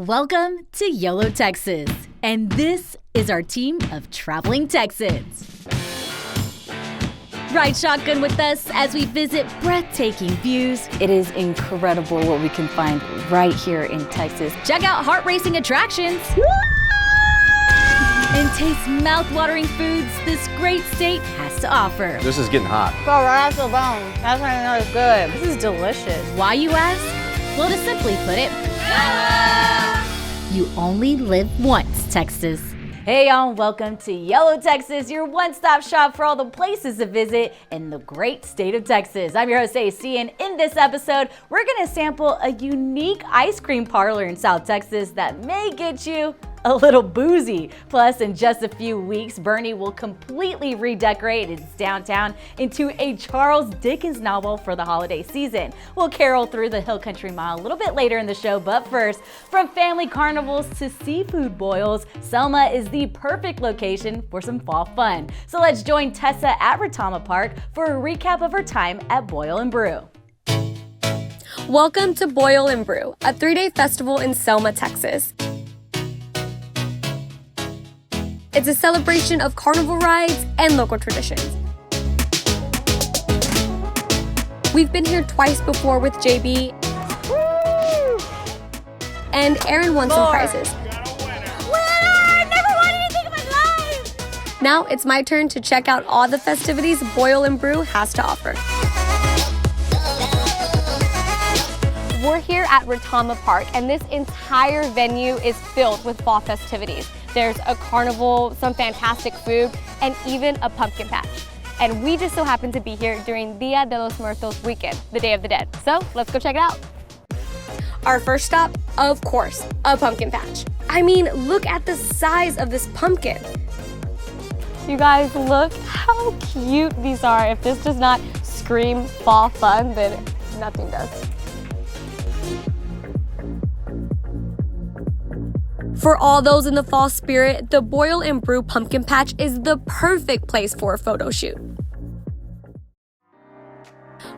Welcome to YOLO Texas, and this is our team of traveling Texans. Ride shotgun with us as we visit breathtaking views. It is incredible what we can find right here in Texas. Check out heart-racing attractions. And taste mouth-watering foods this great state has to offer. This is getting hot. Go right off the bone. That's how you know it's good. This is delicious. Why, you ask? Well, to simply put it, you only live once, Texas. Hey y'all, welcome to YOLO Texas, your one-stop shop for all the places to visit in the great state of Texas. I'm your host, AC, and in this episode, we're gonna sample a unique ice cream parlor in South Texas that may get you a little boozy. Plus, in just a few weeks, Boerne will completely redecorate its downtown into a Charles Dickens novel for the holiday season. We'll carol through the Hill Country Mile a little bit later in the show, but first, from family carnivals to seafood boils, Selma is the perfect location for some fall fun. So let's join Tessa at Retama Park for a recap of her time at Boil Brew. Welcome to Boil Brew, a 3-day festival in Selma, Texas. It's a celebration of carnival rides and local traditions. We've been here twice before with JB. Woo! And Aerin won some prizes. Winner! Never won anything in my life! Now it's my turn to check out all the festivities Boil Brew has to offer. We're here at Retama Park, and this entire venue is filled with fall festivities. There's a carnival, some fantastic food, and even a pumpkin patch. And we just so happen to be here during Dia de los Muertos weekend, the Day of the Dead. So let's go check it out. Our first stop, of course, a pumpkin patch. I mean, look at the size of this pumpkin. You guys, look how cute these are. If this does not scream fall fun, then nothing does. For all those in the fall spirit, the Boil Brew Pumpkin Patch is the perfect place for a photo shoot.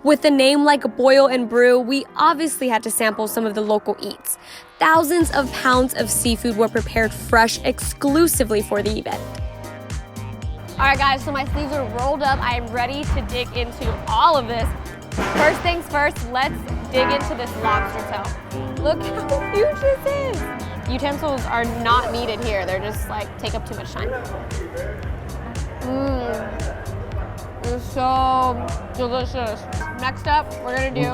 With a name like Boil Brew, we obviously had to sample some of the local eats. Thousands of pounds of seafood were prepared fresh exclusively for the event. All right guys, so my sleeves are rolled up. I am ready to dig into all of this. First things first, let's dig into this lobster tail. Look how huge this is. Utensils are not needed here. They're just like, take up too much time. It's so delicious. Next up, we're gonna do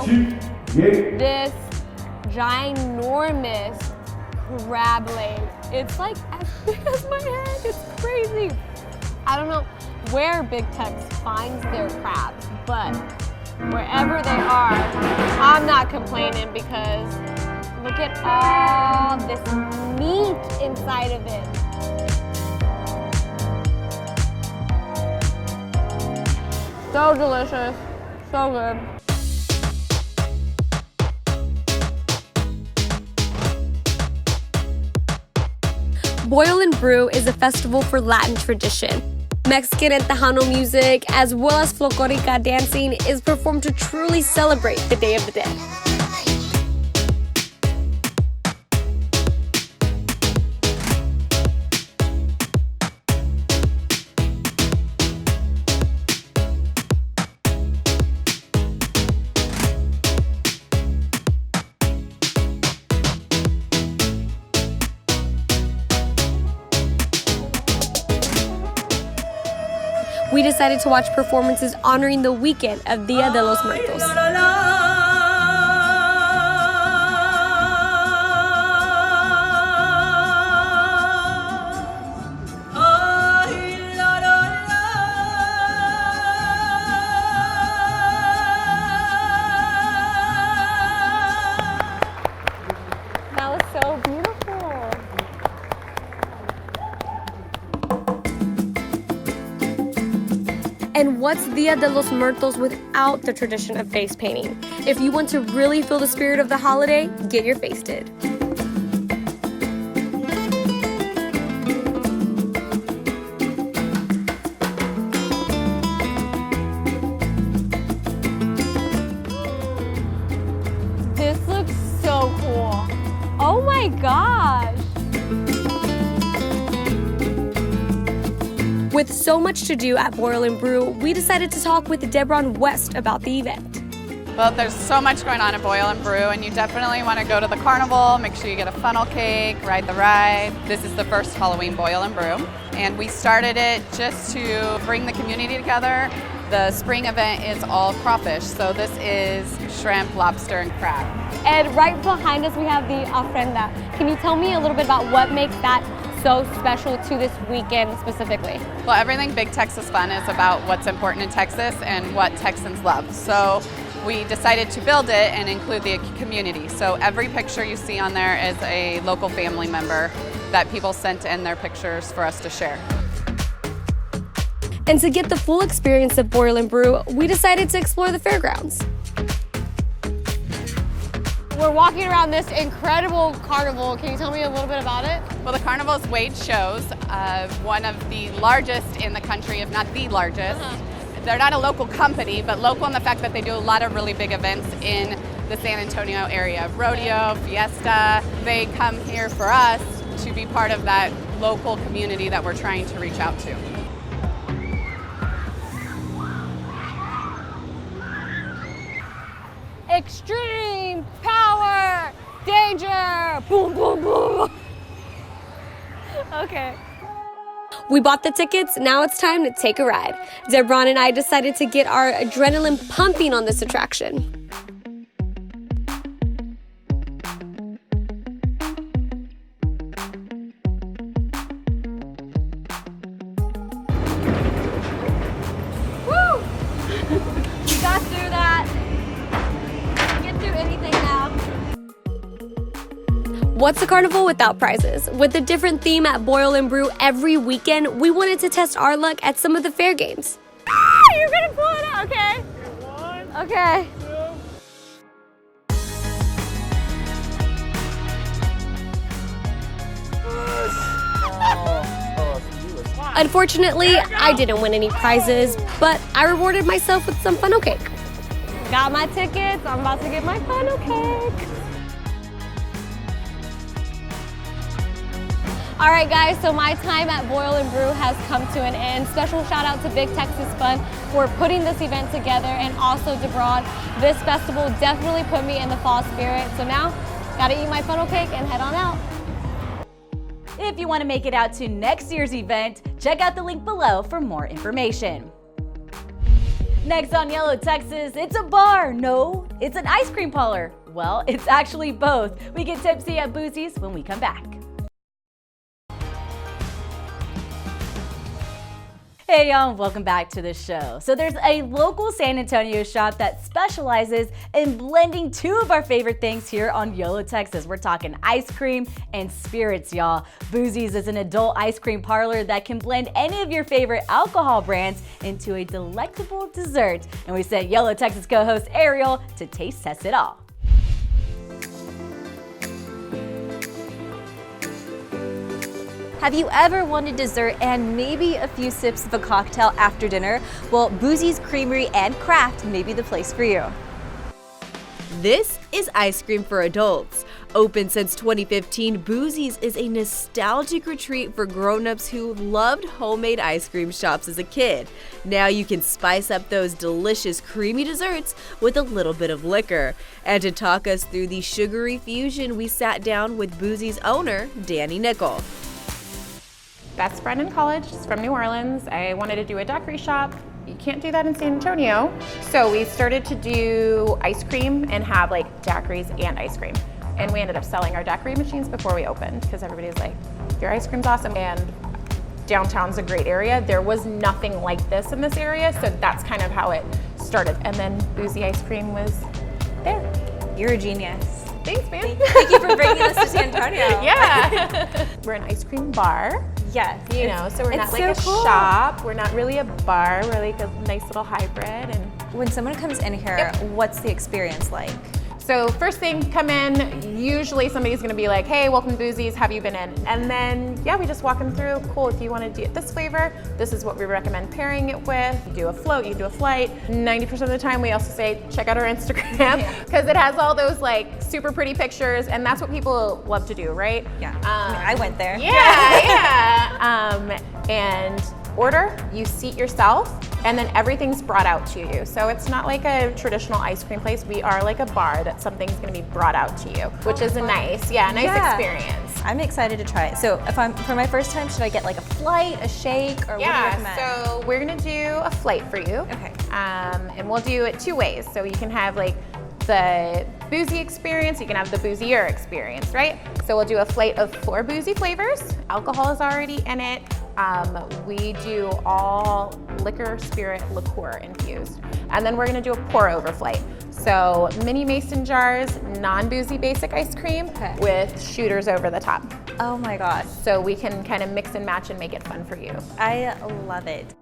this ginormous crab leg. It's like as big as my head, it's crazy. I don't know where Big Tex finds their crabs, but wherever they are, I'm not complaining because look at all this meat inside of it. So delicious, so good. Boil Brew is a festival for Latin tradition. Mexican and Tejano music, as well as folklorica dancing, is performed to truly celebrate the Day of the Dead. We decided to watch performances honoring the weekend of Dia de los Muertos. That was so beautiful. And what's Dia de los Muertos without the tradition of face painting? If you want to really feel the spirit of the holiday, get your face did. This looks so cool. Oh my God. With so much to do at Boil Brew, we decided to talk with Debron West about the event. Well, there's so much going on at Boil Brew, and you definitely want to go to the carnival, make sure you get a funnel cake, ride the ride. This is the first Halloween Boil Brew, and we started it just to bring the community together. The spring event is all crawfish, so this is shrimp, lobster, and crab. And right behind us we have the ofrenda. Can you tell me a little bit about what makes that so special to this weekend specifically? Well, everything Big Texas Fun is about what's important in Texas and what Texans love. So we decided to build it and include the community. So every picture you see on there is a local family member that people sent in their pictures for us to share. And to get the full experience of Boil Brew, we decided to explore the fairgrounds. We're walking around this incredible carnival. Can you tell me a little bit about it? Well, the carnival's wage shows, one of the largest in the country, if not the largest. They're not a local company, but local in the fact that they do a lot of really big events in the San Antonio area. Rodeo, fiesta, they come here for us to be part of that local community that we're trying to reach out to. Extreme power, danger, boom, boom, boom. Okay. We bought the tickets, now it's time to take a ride. Debron and I decided to get our adrenaline pumping on this attraction. Woo! You got through that. Get through anything now. What's a carnival without prizes? With a different theme at Boil Brew every weekend, we wanted to test our luck at some of the fair games. Ah, you're gonna pull it out, okay? One, okay. Unfortunately, I didn't win any prizes, but I rewarded myself with some funnel cake. Got my tickets, I'm about to get my funnel cake. All right, guys, so my time at Boil Brew has come to an end. Special shout out to Big Texas Fun for putting this event together, and also Debron. This festival definitely put me in the fall spirit. So now, gotta eat my funnel cake and head on out. If you want to make it out to next year's event, check out the link below for more information. Next on YOLO Texas, it's a bar. No, it's an ice cream parlor. Well, it's actually both. We get tipsy at Boozy's when we come back. Hey y'all, welcome back to the show. So there's a local San Antonio shop that specializes in blending two of our favorite things here on YOLO Texas. We're talking ice cream and spirits, y'all. Boozy's is an adult ice cream parlor that can blend any of your favorite alcohol brands into a delectable dessert. And we sent YOLO Texas co-host Ariel to taste test it all. Have you ever wanted dessert and maybe a few sips of a cocktail after dinner? Well, Boozy's Creamery and Craft may be the place for you. This is ice cream for adults. Open since 2015, Boozy's is a nostalgic retreat for grown-ups who loved homemade ice cream shops as a kid. Now you can spice up those delicious creamy desserts with a little bit of liquor. And to talk us through the sugary fusion, we sat down with Boozy's owner, Danny Nickel. Best friend in college, she's from New Orleans. I wanted to do a daiquiri shop. You can't do that in San Antonio. So we started to do ice cream and have like daiquiris and ice cream. And we ended up selling our daiquiri machines before we opened because everybody was like, your ice cream's awesome. And downtown's a great area. There was nothing like this in this area. So that's kind of how it started. And then Boozy ice cream was there. You're a genius. Thanks, man. Thank you for bringing us to San Antonio. Yeah. We're an ice cream bar. Yes. You know, so we're not like a cool. shop. We're not really a bar. We're like a nice little hybrid. And when someone comes in here, Yep. What's the experience like? so first thing, come in, usually somebody's gonna be like, hey, welcome to Boozy's, have you been in? And then, yeah, we just walk them through, cool, if you wanna do it this flavor, this is what we recommend pairing it with. You do a float, you do a flight. 90% of the time, we also say, check out our Instagram, because it has all those like super pretty pictures, and that's what people love to do, right? Yeah, I went there. Yeah, yeah. And order, you seat yourself, and then everything's brought out to you. So it's not like a traditional ice cream place. We are like a bar that something's gonna be brought out to you, which is a nice experience. I'm excited to try it. So if I'm for my first time, should I get like a flight, a shake, or what do you recommend? So we're gonna do a flight for you. Okay. And we'll do it 2 ways. So you can have like the Boozy experience, you can have the boozier experience, right? So we'll do a flight of 4 Boozy flavors. Alcohol is already in it. We do all liquor, spirit, liqueur infused. And then we're gonna do a pour over flight. So mini mason jars, non-boozy basic ice cream with shooters over the top. Oh my gosh. So we can kind of mix and match and make it fun for you. I love it.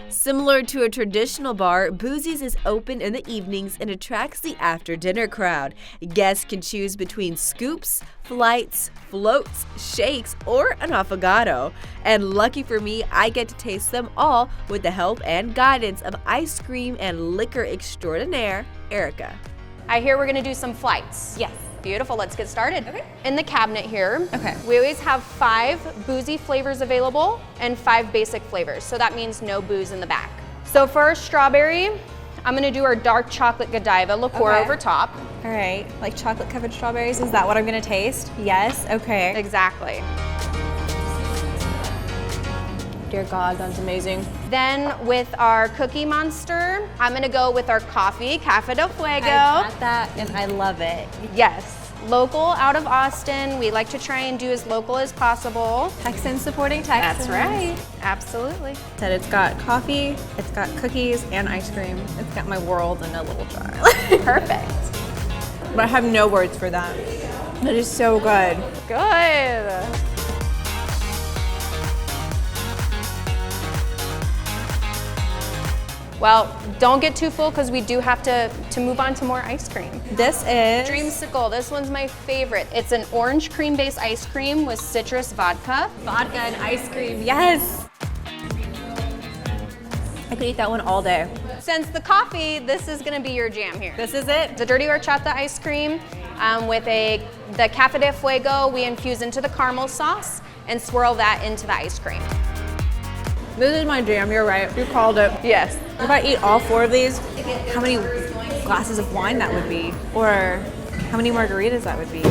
Similar to a traditional bar, Boozy's is open in the evenings and attracts the after-dinner crowd. Guests can choose between scoops, flights, floats, shakes, or an affogato. And lucky for me, I get to taste them all with the help and guidance of ice cream and liquor extraordinaire, Erica. I hear we're gonna do some flights. Yes. Beautiful, let's get started. Okay. In the cabinet here, Okay. we always have 5 boozy flavors available and 5 basic flavors. So that means no booze in the back. So for our strawberry, I'm gonna do our dark chocolate Godiva liqueur over top. All right, like chocolate covered strawberries, is that what I'm gonna taste? Yes, okay. Exactly. Dear God, that's amazing. Then with our Cookie Monster, I'm gonna go with our coffee, Café del Fuego. I've had that and I love it. Yes, local out of Austin. We like to try and do as local as possible. Texans supporting Texans. That's right, absolutely. Said it's got coffee, it's got cookies and ice cream. It's got my world in a little jar. Perfect. But I have no words for that. That is so good. Good. Well, don't get too full because we do have to move on to more ice cream. This is Dreamsicle, this one's my favorite. It's an orange cream-based ice cream with citrus vodka. vodka and ice cream. Yes. I could eat that one all day. Since the coffee, this is gonna be your jam here. This is it? The dirty horchata ice cream with the Café de Fuego, we infuse into the caramel sauce and swirl that into the ice cream. This is my jam, you're right. You called it. Yes. If I eat all 4 of these, how many glasses of wine that would be? Or how many margaritas that would be?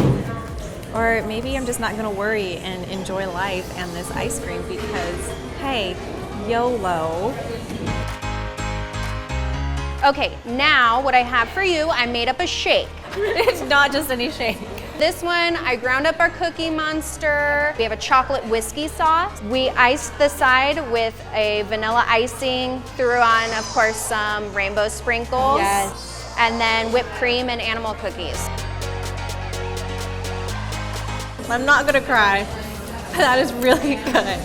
Or maybe I'm just not gonna worry and enjoy life and this ice cream because, hey, YOLO. Okay, now what I have for you, I made up a shake. It's not just any shake. This one, I ground up our Cookie Monster. We have a chocolate whiskey sauce. We iced the side with a vanilla icing, threw on, of course, some rainbow sprinkles. Yes. And then whipped cream and animal cookies. I'm not gonna cry. That is really good.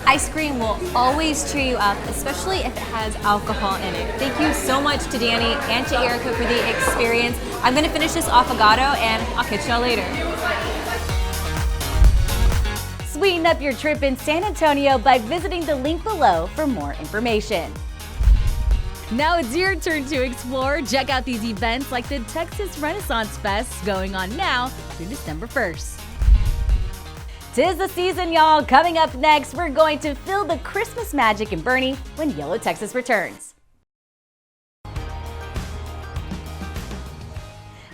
Ice cream will always cheer you up, especially if it has alcohol in it. Thank you so much to Danny and to Erica for the experience. I'm gonna finish this affogato and I'll catch y'all later. Sweeten up your trip in San Antonio by visiting the link below for more information. Now it's your turn to explore. Check out these events like the Texas Renaissance Fest going on now through December 1st. 'Tis the season, y'all. Coming up next, we're going to feel the Christmas magic in Boerne when YOLO Texas returns.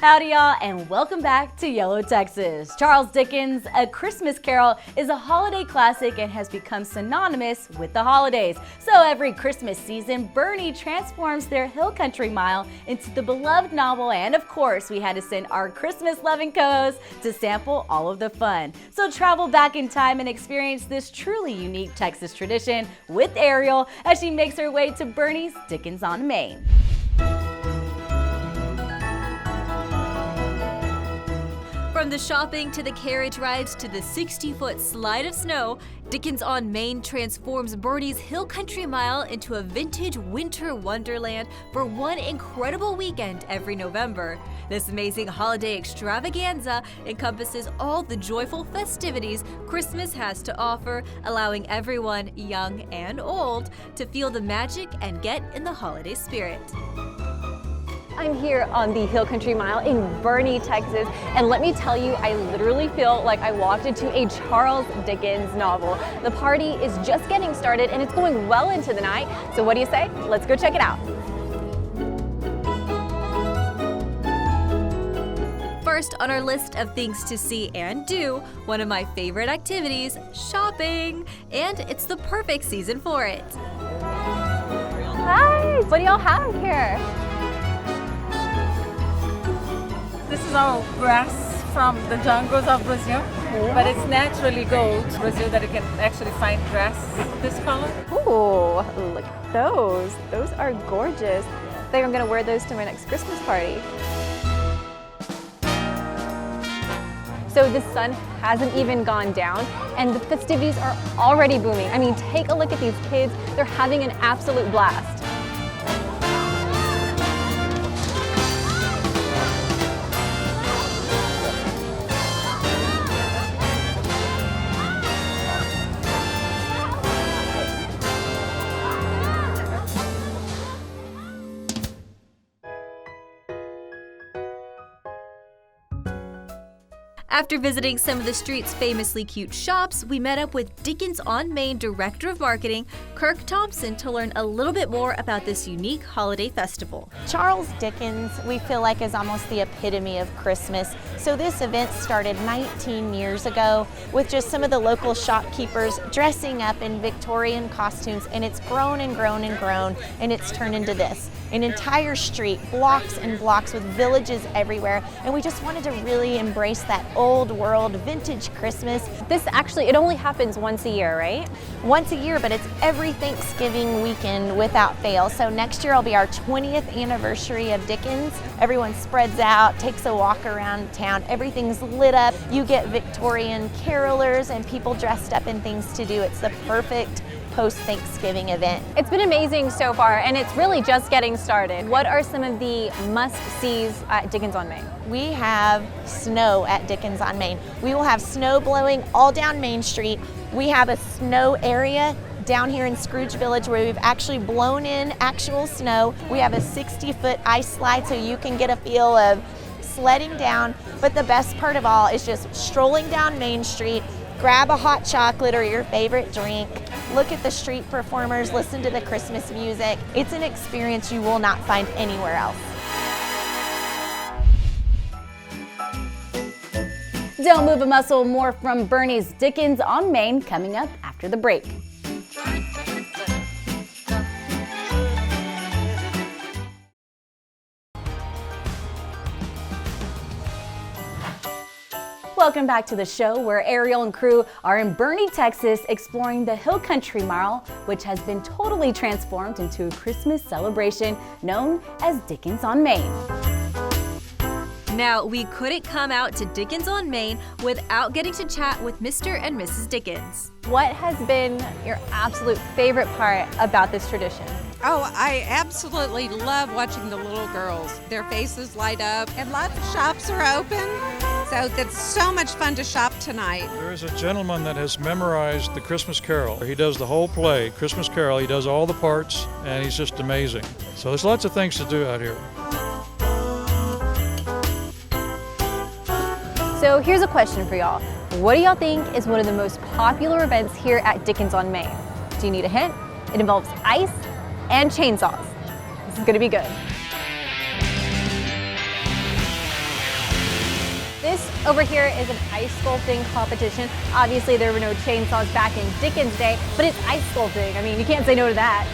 Howdy, y'all, and welcome back to YOLO Texas. Charles Dickens' A Christmas Carol is a holiday classic and has become synonymous with the holidays. So every Christmas season, Boerne transforms their Hill Country Mile into the beloved novel, and of course, we had to send our Christmas-loving co-host to sample all of the fun. So travel back in time and experience this truly unique Texas tradition with Ariel as she makes her way to Boerne's Dickens on Main. From the shopping to the carriage rides to the 60-foot slide of snow, Dickens on Main transforms Boerne's Hill Country Mile into a vintage winter wonderland for one incredible weekend every November. This amazing holiday extravaganza encompasses all the joyful festivities Christmas has to offer, allowing everyone, young and old, to feel the magic and get in the holiday spirit. I'm here on the Hill Country Mile in Boerne, Texas, and let me tell you, I literally feel like I walked into a Charles Dickens novel. The party is just getting started and it's going well into the night, so what do you say? Let's go check it out. First on our list of things to see and do, one of my favorite activities, shopping. And it's the perfect season for it. Hi, what do y'all have here? This is our grass from the jungles of Brazil, but it's naturally gold Brazil that you can actually find grass this color. Ooh, look at those. Those are gorgeous. I think I'm gonna wear those to my next Christmas party. So the sun hasn't even gone down and the festivities are already booming. I mean, take a look at these kids. They're having an absolute blast. After visiting some of the street's famously cute shops, we met up with Dickens on Main Director of Marketing, Kirk Thompson, to learn a little bit more about this unique holiday festival. Charles Dickens, we feel like, is almost the epitome of Christmas. So this event started 19 years ago with just some of the local shopkeepers dressing up in Victorian costumes, and it's grown and grown and grown, and it's turned into this. An entire street, blocks and blocks with villages everywhere, and we just wanted to really embrace that old world vintage Christmas. This actually, it only happens once a year, right? Once a year, but it's every Thanksgiving weekend without fail. So next year will be our 20th anniversary of Dickens. Everyone spreads out, takes a walk around town, everything's lit up. You get Victorian carolers and people dressed up in things to do. It's the perfect post-Thanksgiving event. It's been amazing so far, and it's really just getting started. What are some of the must-sees at Dickens on Main? We have snow at Dickens on Main. We will have snow blowing all down Main Street. We have a snow area down here in Scrooge Village where we've actually blown in actual snow. We have a 60-foot ice slide so you can get a feel of sledding down. But the best part of all is just strolling down Main Street, grab a hot chocolate or your favorite drink, look at the street performers, listen to the Christmas music. It's an experience you will not find anywhere else. Don't move a muscle. More from Boerne's Dickens on Main coming up after the break. Welcome back to the show where Ariel and crew are in Boerne, Texas, exploring the Hill Country Mile, which has been totally transformed into a Christmas celebration known as Dickens on Main. Now, we couldn't come out to Dickens on Main without getting to chat with Mr. and Mrs. Dickens. What has been your absolute favorite part about this tradition? Oh, I absolutely love watching the little girls. Their faces light up and lots of shops are open. So it's so much fun to shop tonight. There is a gentleman that has memorized the Christmas Carol. He does the whole play, Christmas Carol. He does all the parts and he's just amazing. So there's lots of things to do out here. So here's a question for y'all. What do y'all think is one of the most popular events here at Dickens on Main? Do you need a hint? It involves ice and chainsaws. This is gonna be good. This over here is an ice sculpting competition. Obviously there were no chainsaws back in Dickens' day, but it's ice sculpting. I mean, you can't say no to that.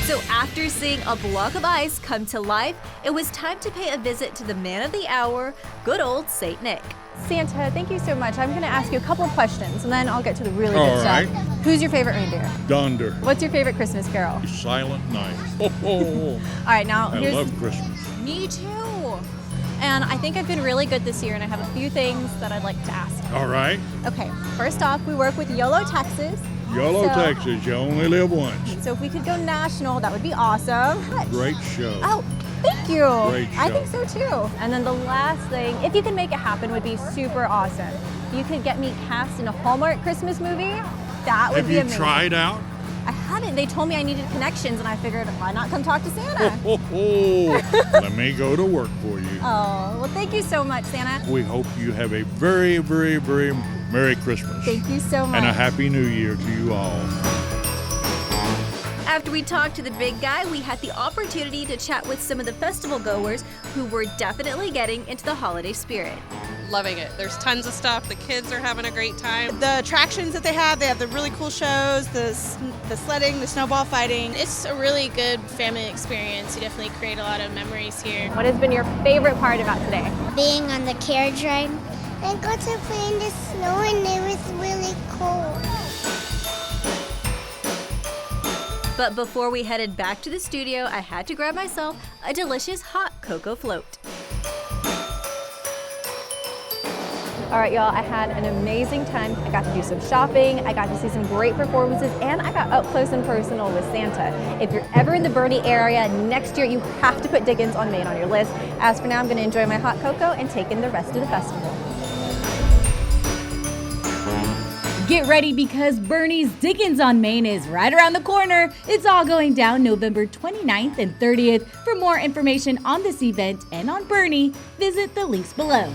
So after seeing a block of ice come to life, it was time to pay a visit to the man of the hour, good old St. Nick. Santa, thank you so much. I'm gonna ask you a couple of questions and then I'll get to the really good stuff. Right. Who's your favorite reindeer? Donder. What's your favorite Christmas carol? Silent Night. Oh. All right, now I love Christmas. Me too. And I think I've been really good this year and I have a few things that I'd like to ask. All right. Okay, first off, we work with YOLO Texas. YOLO Texas, you only live once. So if we could go national, that would be awesome. Great show. Oh, thank you. Great show. I think so too. And then the last thing, if you can make it happen, would be super awesome. If you could get me cast in a Hallmark Christmas movie, that would Have be you amazing. tried out? I haven't. They told me I needed connections, and I figured, why not come talk to Santa? Let me go to work for you. Oh, well, thank you so much, Santa. We hope you have a very, very, very Merry Christmas. Thank you so much. And a Happy New Year to you all. After we talked to the big guy, we had the opportunity to chat with some of the festival goers who were definitely getting into the holiday spirit. Loving it. There's tons of stuff. The kids are having a great time. The attractions that they have the really cool shows, the sledding, the snowball fighting. It's a really good family experience. You definitely create a lot of memories here. What has been your favorite part about today? Being on the carriage ride. I got to play in the snow and it was really cold. But before we headed back to the studio, I had to grab myself a delicious hot cocoa float. All right, y'all, I had an amazing time. I got to do some shopping, I got to see some great performances, and I got up close and personal with Santa. If you're ever in the Boerne area next year, you have to put Dickens on Main on your list. As for now, I'm gonna enjoy my hot cocoa and take in the rest of the festival. Get ready because Boerne's Dickens on Main is right around the corner. It's all going down November 29th and 30th. For more information on this event and on Boerne, visit the links below.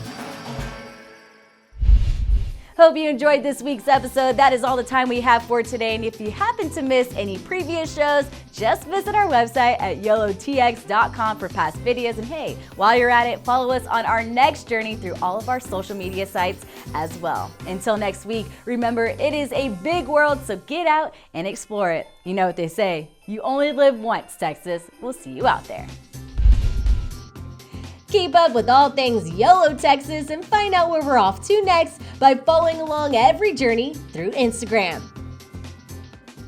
Hope you enjoyed this week's episode. That is all the time we have for today. And if you happen to miss any previous shows, just visit our website at YOLOTX.com for past videos. And hey, while you're at it, follow us on our next journey through all of our social media sites as well. Until next week, remember, it is a big world, so get out and explore it. You know what they say, you only live once, Texas. We'll see you out there. Keep up with all things YOLO Texas and find out where we're off to next by following along every journey through Instagram.